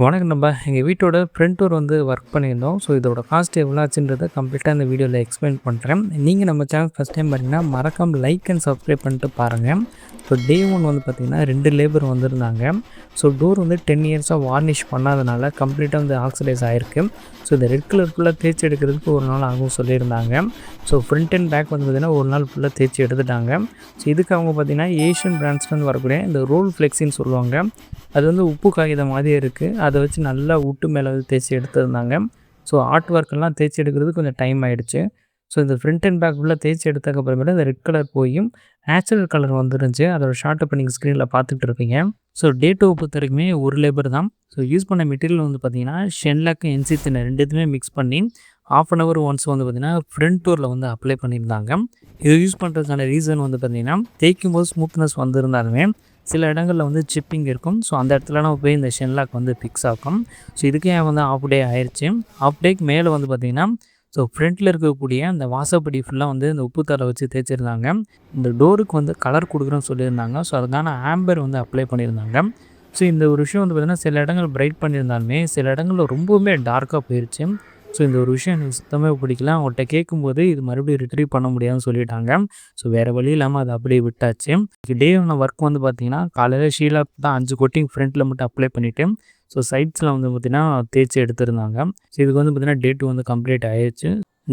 வணக்கம் நண்பா. எங்கள் வீட்டோட ஃப்ரண்ட் டோர் வந்து ஒர்க் பண்ணியிருந்தோம். ஸோ இதோட காஸ்ட் எவ்வளோ ஆச்சுன்றத கம்ப்ளீட்டாக இந்த வீடியோவில் எக்ஸ்பிளைன் பண்ணுறேன். நீங்கள் நம்ம சேனல் ஃபஸ்ட் டைம் பார்த்தீங்கன்னா மறக்காம லைக் அண்ட் சப்ஸ்கிரைப் பண்ணிட்டு பாருங்கள். ஸோ டே 1 வந்து பார்த்திங்கன்னா 2 லேபர் வந்திருந்தாங்க. ஸோ டோர் வந்து 10 இயர்ஸாக வார்னிஷ் பண்ணாதனால கம்ப்ளீட்டாக வந்து ஆக்சிடைஸ் ஆகிருக்கு. ஸோ இந்த ரெட் கலர் ஃபுல்லாக தேய்ச்சி எடுக்கிறதுக்கு ஒரு நாள் ஆகும் சொல்லியிருந்தாங்க. ஸோ ஃப்ரண்ட் அண்ட் பேக் வந்து பார்த்திங்கன்னா ஒரு நாள் ஃபுல்லாக தேய்ச்சி எடுத்துட்டாங்க. ஸோ இதுக்கு அவங்க பார்த்திங்கன்னா ஏஷியன் பிராண்ட்ஸ்லேருந்து வரக்கூடிய இந்த ரோல் ஃப்ளெக்ஸின்னு சொல்லுவாங்க. அது வந்து உப்பு காகிதம் மாதிரியே இருக்குது. அதை வச்சு நல்லா உட்டு மேலே வந்து தேய்ச்சி எடுத்திருந்தாங்க. ஸோ ஆர்ட் ஒர்க்கெல்லாம் தேய்ச்சி எடுக்கிறது கொஞ்சம் டைம் ஆகிடுச்சு. ஸோ இந்த ஃப்ரண்ட் அண்ட் பேக் ஃபுல்லாக தேய்ச்சி எடுத்ததுக்கப்புறமேட்டு அந்த ரெட் கலர் போயும் நேச்சுரல் கலர் வந்துருந்துச்சு. அதோட ஷார்ட்டை இப்போ நீங்கள் ஸ்க்ரீனில் பார்த்துட்டு இருப்பீங்க. ஸோ டே 2 பொறுத்த வரைக்குமே ஒரு லேபர் தான். ஸோ யூஸ் பண்ண மெட்டீரியல் வந்து பார்த்திங்கன்னா ஷென்லாக்கு என்சி தின்ன ரெண்டுத்துமே மிக்ஸ் பண்ணி 1/2 hour ஒன்ஸ் வந்து பார்த்திங்கன்னா ஃப்ரண்ட் டோரில் வந்து அப்ளை பண்ணியிருந்தாங்க. இது யூஸ் பண்ணுறதுக்கான ரீசன் வந்து பார்த்திங்கன்னா தேய்க்கும் போது ஸ்மூத்னஸ் வந்திருந்தாலுமே சில இடங்களில் வந்து சிப்பிங் இருக்கும். ஸோ அந்த இடத்துல நம்ம போய் இந்த ஷென்லாக் வந்து ஃபிக்ஸ் ஆகும். ஸோ இதுக்கே வந்து ஆஃப் டே ஆயிடுச்சு. ஆஃப் டேக்கு மேலே வந்து பார்த்திங்கன்னா ஸோ ஃப்ரண்ட்டில் இருக்கக்கூடிய அந்த வாசப்படி ஃபுல்லாக வந்து இந்த உப்பு தலை வச்சு தேய்ச்சிருந்தாங்க. இந்த டோருக்கு வந்து கலர் கொடுக்குறோன்னு சொல்லியிருந்தாங்க. ஸோ அதுக்கான ஆம்பர் வந்து அப்ளை பண்ணியிருந்தாங்க. ஸோ இந்த ஒரு விஷயம் வந்து பார்த்திங்கன்னா சில இடங்கள் பிரைட் பண்ணியிருந்தாலுமே சில இடங்களில் ரொம்பவுமே டார்க்காக போயிடுச்சு. ஸோ இந்த ஒரு விஷயம் எனக்கு சுத்தமாக பிடிக்கல. அவங்கள்ட்ட கேட்கும்போது இது மறுபடியும் ரிட்ரீவ் பண்ண முடியாதுன்னு சொல்லிட்டாங்க. ஸோ வேறு வழி இல்லாமல் அதை அப்படியே விட்டாச்சு. டே ஒன் ஒர்க் வந்து பார்த்திங்கன்னா காலையில் ஷீலா தான் 5 கோட்டிங் ஃப்ரண்ட்டில் மட்டும் அப்ளை பண்ணிவிட்டு ஸோ சைட்ஸில் வந்து பார்த்திங்கன்னா தேய்ச்சி எடுத்துருந்தாங்க. ஸோ இதுக்கு வந்து பார்த்திங்கன்னா டே 2 வந்து கம்ப்ளீட் ஆகிடுச்சு.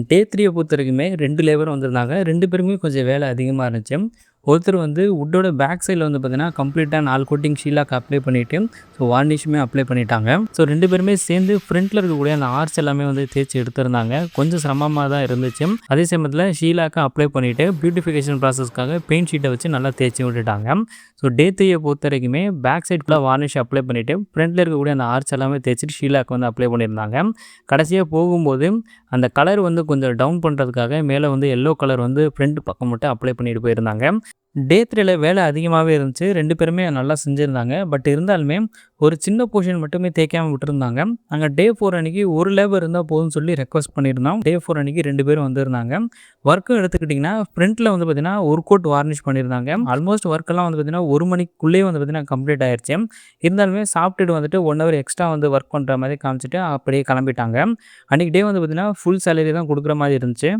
டே 3 பொறுத்த வரைக்குமே 2 லேபர் வந்திருந்தாங்க. 2 பேருமே கொஞ்சம் வேலை அதிகமாக இருந்துச்சு. ஒருத்தர் வந்து வுட்டோட பேக் சைடில் வந்து பார்த்திங்கன்னா கம்ப்ளீட்டாக 4 கோட்டிங் ஷீலாக்கு அப்ளை பண்ணிவிட்டு ஸோ வார்னிஷுமே அப்ளை பண்ணிட்டாங்க. ஸோ 2 பேருமே சேர்ந்து ஃப்ரண்ட்டில் இருக்கக்கூடிய அந்த ஆர்ச் எல்லாமே வந்து தேய்ச்சி எடுத்திருந்தாங்க. கொஞ்சம் சிரமமாக தான் இருந்துச்சு. அதே சமயத்தில் ஷீலாக்கு அப்ளை பண்ணிவிட்டு பியூட்டிஃபிகேஷன் ப்ராசஸ்க்காக பெயிண்ட் ஷீட்டை வச்சு நல்லா தேய்ச்சி விட்டுட்டாங்க. ஸோ டே 3 பொறுத்த வரைக்குமே பேக் சைட் ஃபுல்லாக வார்னிஷ் அப்ளை பண்ணிவிட்டு ஃப்ரண்ட்டில் இருக்கக்கூடிய அந்த ஆர்ச் எல்லாமே தேய்ச்சிட்டு ஷீலாக்கு வந்து அப்ளை பண்ணியிருந்தாங்க. கடைசியாக போகும்போது அந்த கலர் வந்து கொஞ்சம் டவுன் பண்ணுறதுக்காக மேலே வந்து எல்லோ கலர் வந்து ஃப்ரண்ட் பக்கம் மட்டும் அப்ளை பண்ணிட்டு போயிருந்தாங்க. டே 3ல வேலை அதிகமாகவே இருந்துச்சு. 2 பேருமே நல்லா செஞ்சுருந்தாங்க. பட் இருந்தாலுமே ஒரு சின்ன போர்ஷன் மட்டுமே தேய்க்காமல் விட்டுருந்தாங்க. நாங்கள் டே 4 அன்றைக்கி ஒரு லேபர் இருந்தால் போதும்னு சொல்லி ரெக்வஸ்ட் பண்ணியிருந்தோம். டே 4 அன்றைக்கி 2 பேரும் வந்திருந்தாங்க. ஒர்க்கும் எடுத்துக்கிட்டிங்கன்னா ஃப்ரண்ட்டில் வந்து பார்த்திங்கன்னா ஒரு கோட் வார்னிஷ் பண்ணியிருந்தாங்க. ஆல்மோஸ்ட் ஒர்க்கெல்லாம் வந்து பார்த்திங்கன்னா 1 மணிக்குள்ளேயே வந்து பார்த்திங்கன்னா கம்ப்ளீட் ஆயிடுச்சு. இருந்தாலுமே சாப்பிட்டுட்டு வந்துட்டு 1 hour எக்ஸ்ட்ரா வந்து ஒர்க் பண்ணுற மாதிரி காமிச்சிட்டு அப்படியே கிளம்பிட்டாங்க. அன்றைக்கி டே வந்து பார்த்திங்கன்னா ஃபுல் சேலரி தான் கொடுக்குற மாதிரி இருந்துச்சு.